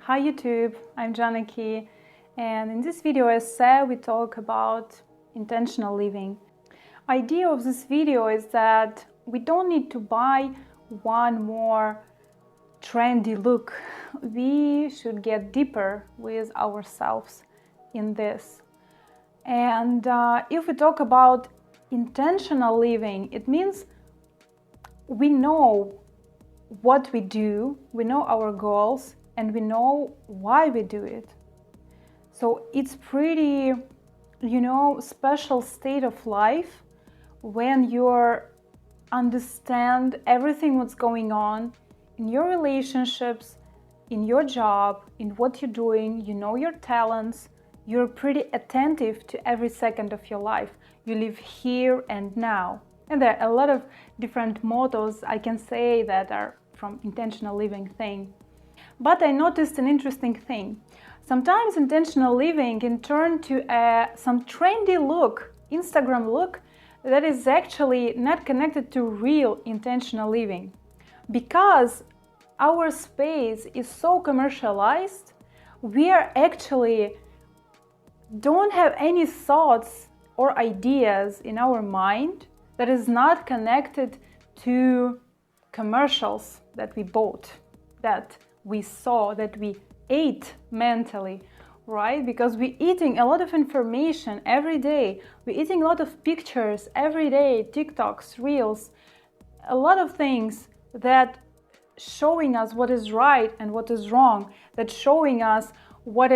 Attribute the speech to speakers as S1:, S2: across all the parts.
S1: Hi YouTube, I'm Janaki, and in this video, as said, we talk about intentional living. Idea of this video is that we don't need to buy one more trendy look. We should get deeper with ourselves in this. And if we talk about intentional living, it means we know what we do, we know our goals, and we know why we do it. So it's pretty, special state of life when you understand everything what's going on in your relationships, in your job, in what you're doing, you know your talents, you're pretty attentive to every second of your life. You live here and now. And there are a lot of different mottos I can say that are from intentional living thing. But I noticed an interesting thing. Sometimes intentional living can turn to some trendy look, Instagram look, that is actually not connected to real intentional living. Because our space is so commercialized, we are actually don't have any thoughts or ideas in our mind that is not connected to commercials that we bought, that we saw, that we ate mentally, right? Because we're eating a lot of information every day. We're eating a lot of pictures every day, TikToks, Reels, a lot of things that showing us what is right and what is wrong, that showing us what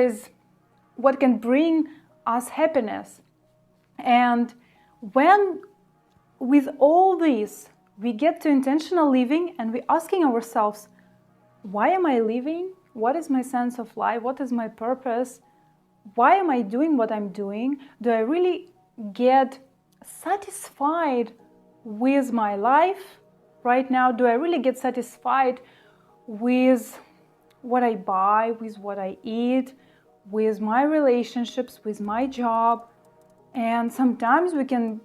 S1: can bring us happiness. And when with all this, we get to intentional living and we're asking ourselves, why am I living? What is my sense of life? What is my purpose? Why am I doing what I'm doing? Do I really get satisfied with my life right now? Do I really get satisfied with what I buy, with what I eat, with my relationships, with my job? And sometimes we can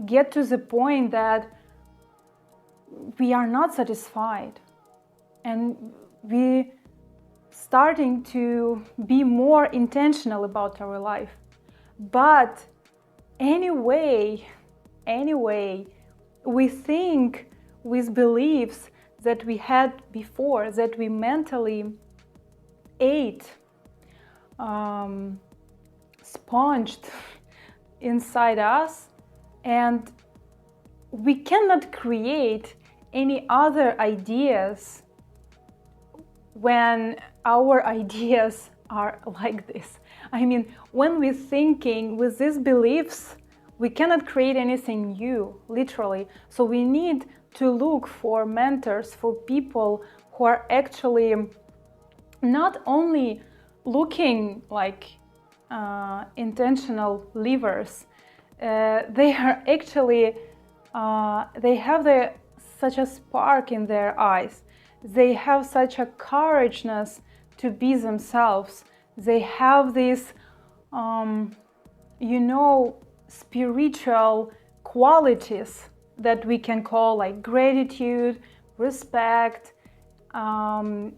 S1: get to the point that we are not satisfied and we starting to be more intentional about our life. But anyway, we think with beliefs that we had before, that we mentally ate, sponged inside us, and we cannot create any other ideas when our ideas are like this. I mean, when we're thinking with these beliefs, we cannot create anything new, literally. So we need to look for mentors, for people who are actually not only looking like intentional livers, they are actually, they have such a spark in their eyes. They have such a courageousness to be themselves. They have this, spiritual qualities that we can call like gratitude, respect, and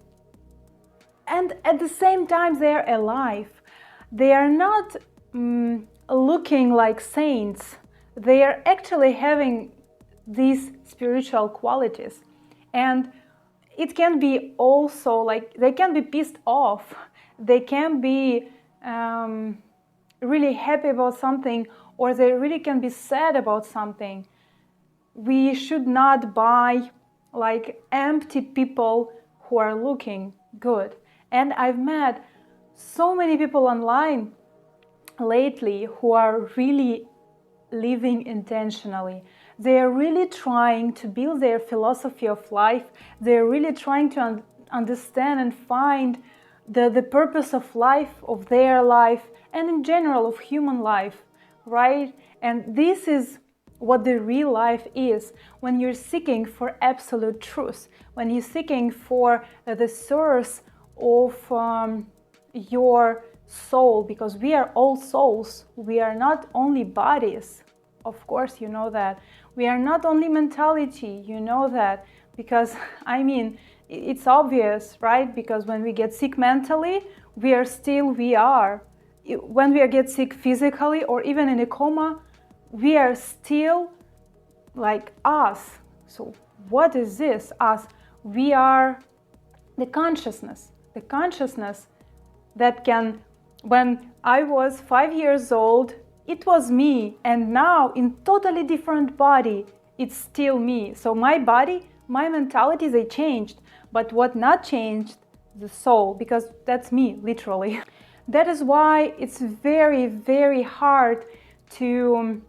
S1: at the same time they are alive. They are not looking like saints. They are actually having these spiritual qualities. And it can be also like they can be pissed off. They can be really happy about something, or they really can be sad about something. We should not buy like empty people who are looking good. And I've met so many people online lately who are really living intentionally. They are really trying to build their philosophy of life. They're really trying to understand and find the purpose of life, of their life, and in general of human life, right? And this is what the real life is. When you're seeking for absolute truth, when you're seeking for the source of your soul, because we are all souls. We are not only bodies. Of course, you know that. We are not only mentality, you know that. Because, I mean, It's obvious, right? Because when we get sick mentally, we are still we are. When we get sick physically or even in a coma, we are still like us. So what is this us? We are the consciousness that can, when I was 5 years old, it was me, and now in totally different body, it's still me. So my body, my mentality, they changed, but what not changed, the soul, because that's me, literally. That is why it's very, very hard to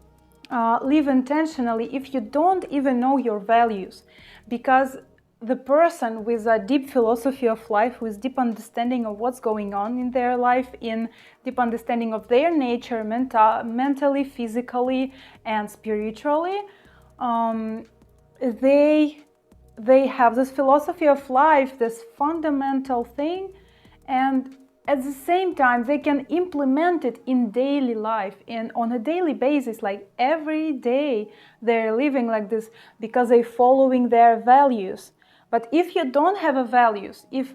S1: live intentionally if you don't even know your values, because the person with a deep philosophy of life, with deep understanding of what's going on in their life, in deep understanding of their nature, mentally, physically, and spiritually, they have this philosophy of life, this fundamental thing, and at the same time they can implement it in daily life, and on a daily basis, like every day they're living like this because they're following their values. But if you don't have a values, if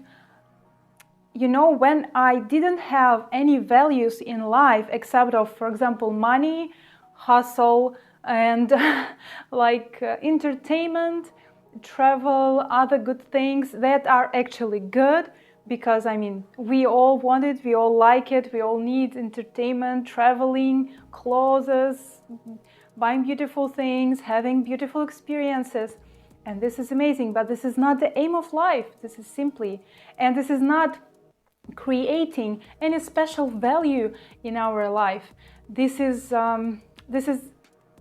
S1: you know, when I didn't have any values in life except of, for example, money, hustle, and entertainment, travel, other good things that are actually good, because I mean, we all want it, we all like it, we all need entertainment, traveling, clothes, buying beautiful things, having beautiful experiences. And this is amazing, but this is not the aim of life. This is simply, and this is not creating any special value in our life. This is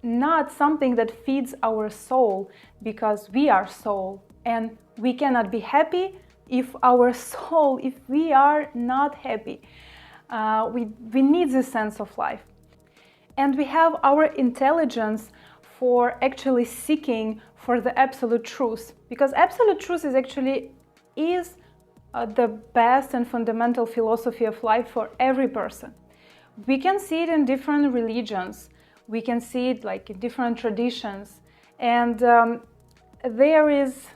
S1: not something that feeds our soul, because we are soul, and we cannot be happy if our soul, if we are not happy. We need this sense of life, and we have our intelligence for actually seeking for the absolute truth, because absolute truth is actually the best and fundamental philosophy of life for every person. We can see it in different religions, we can see it like in different traditions, and there is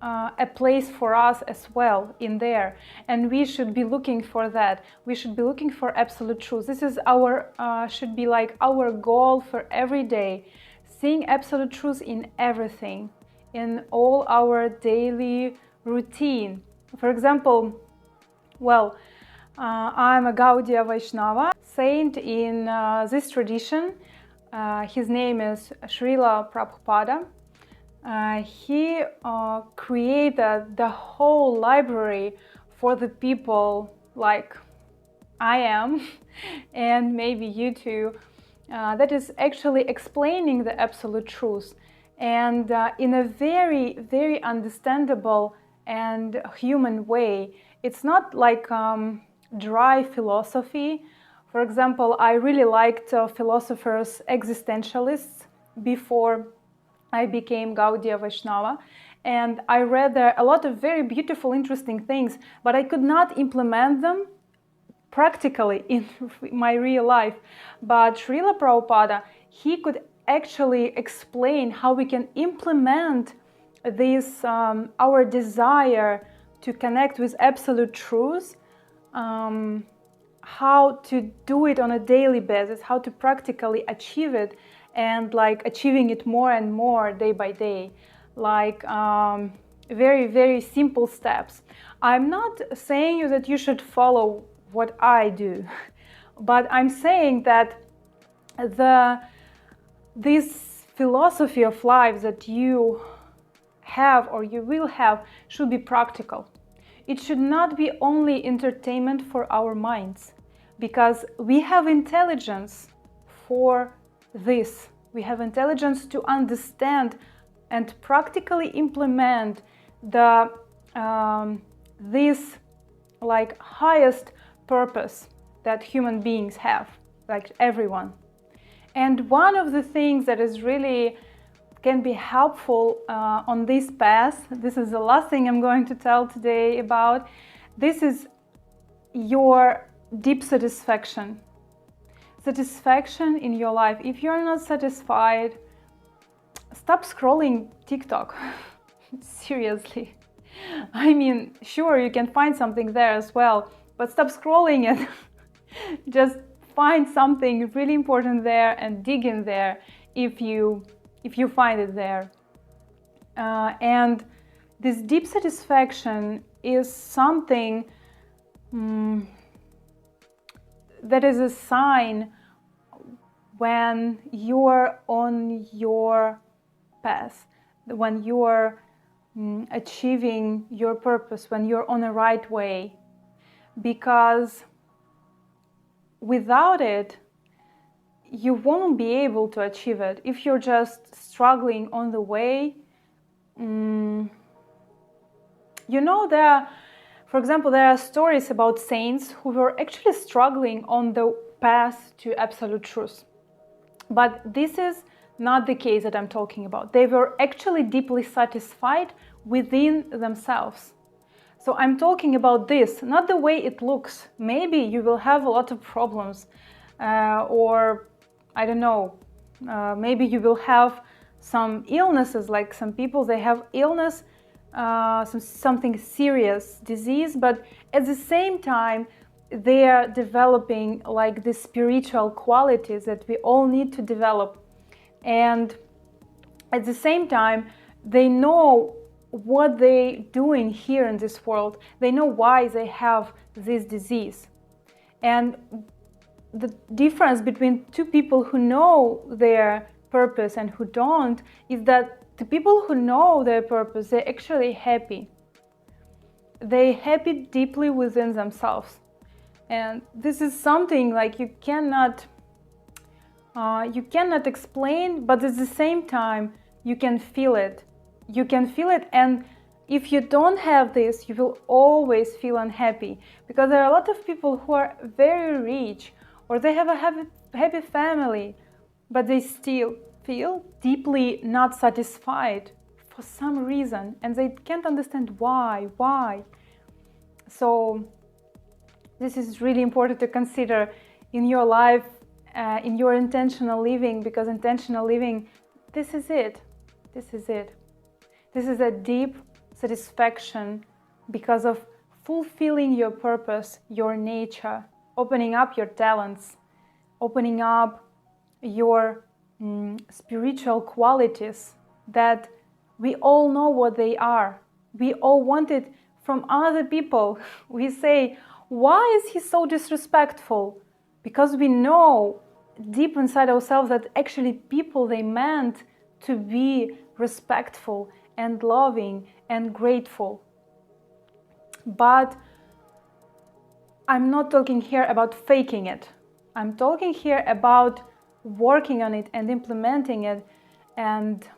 S1: a place for us as well in there, and we should be looking for that. We should be looking for absolute truth. This is our should be like our goal for every day, seeing absolute truth in everything, in all our daily routine. For example, I'm a Gaudiya Vaishnava saint in this tradition. His name is Srila Prabhupada. He created the whole library for the people like I am, and maybe you too, that is actually explaining the absolute truth, and in a very, very understandable and human way. It's not like dry philosophy. For example, I really liked philosophers, existentialists before I became Gaudiya Vaishnava, and I read a lot of very beautiful, interesting things, but I could not implement them practically in my real life. But Srila Prabhupada, he could actually explain how we can implement this, our desire to connect with absolute truth, how to do it on a daily basis, how to practically achieve it, and like achieving it more and more day by day, like very, very simple steps. I'm not saying you that you should follow what I do, but I'm saying that this philosophy of life that you have or you will have should be practical. It should not be only entertainment for our minds, because we have intelligence for this. We have intelligence to understand and practically implement this like highest purpose that human beings have, like everyone. And one of the things that is really can be helpful on this path, this is the last thing I'm going to tell today about, this is your deep satisfaction in your life. If you're not satisfied, stop scrolling TikTok. Seriously. I mean, sure, you can find something there as well, but stop scrolling it. Just find something really important there and dig in there if you find it there. And this deep satisfaction is something that is a sign when you're on your path, when you're achieving your purpose, when you're on the right way. Because without it, you won't be able to achieve it. If you're just struggling on the way, you know, for example, there are stories about saints who were actually struggling on the path to absolute truth. But this is not the case that I'm talking about. They were actually deeply satisfied within themselves. So I'm talking about this, not the way it looks. Maybe you will have a lot of problems, or I don't know, maybe you will have some illnesses, like some people, they have illness, something serious disease, but at the same time, they are developing like the spiritual qualities that we all need to develop. And at the same time, they know what they're doing here in this world. They know why they have this disease. And the difference between two people who know their purpose and who don't is that the people who know their purpose, they're actually happy. They're happy deeply within themselves. And this is something like you cannot explain, but at the same time, you can feel it. You can feel it, and if you don't have this, you will always feel unhappy, because there are a lot of people who are very rich, or they have a happy family, but they still feel deeply not satisfied for some reason, and they can't understand why. So this is really important to consider in your life, in your intentional living, because intentional living, this is it. This is a deep satisfaction because of fulfilling your purpose, your nature, opening up your talents, opening up your spiritual qualities that we all know what they are. We all want it from other people. We say, why is he so disrespectful? Because we know deep inside ourselves that actually people, they meant to be respectful and loving and grateful. But I'm not talking here about faking it. I'm talking here about working on it and implementing it, and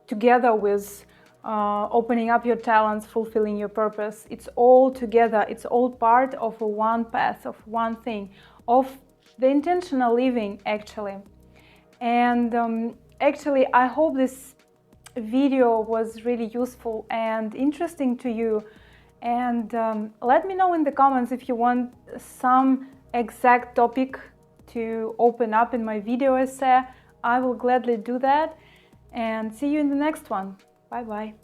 S1: together with opening up your talents, fulfilling your purpose. It's all together. It's all part of one path, of one thing, of the intentional living, actually. And actually, I hope this video was really useful and interesting to you. And let me know in the comments if you want some exact topic to open up in my video essay. I will gladly do that. And see you in the next one. Bye bye.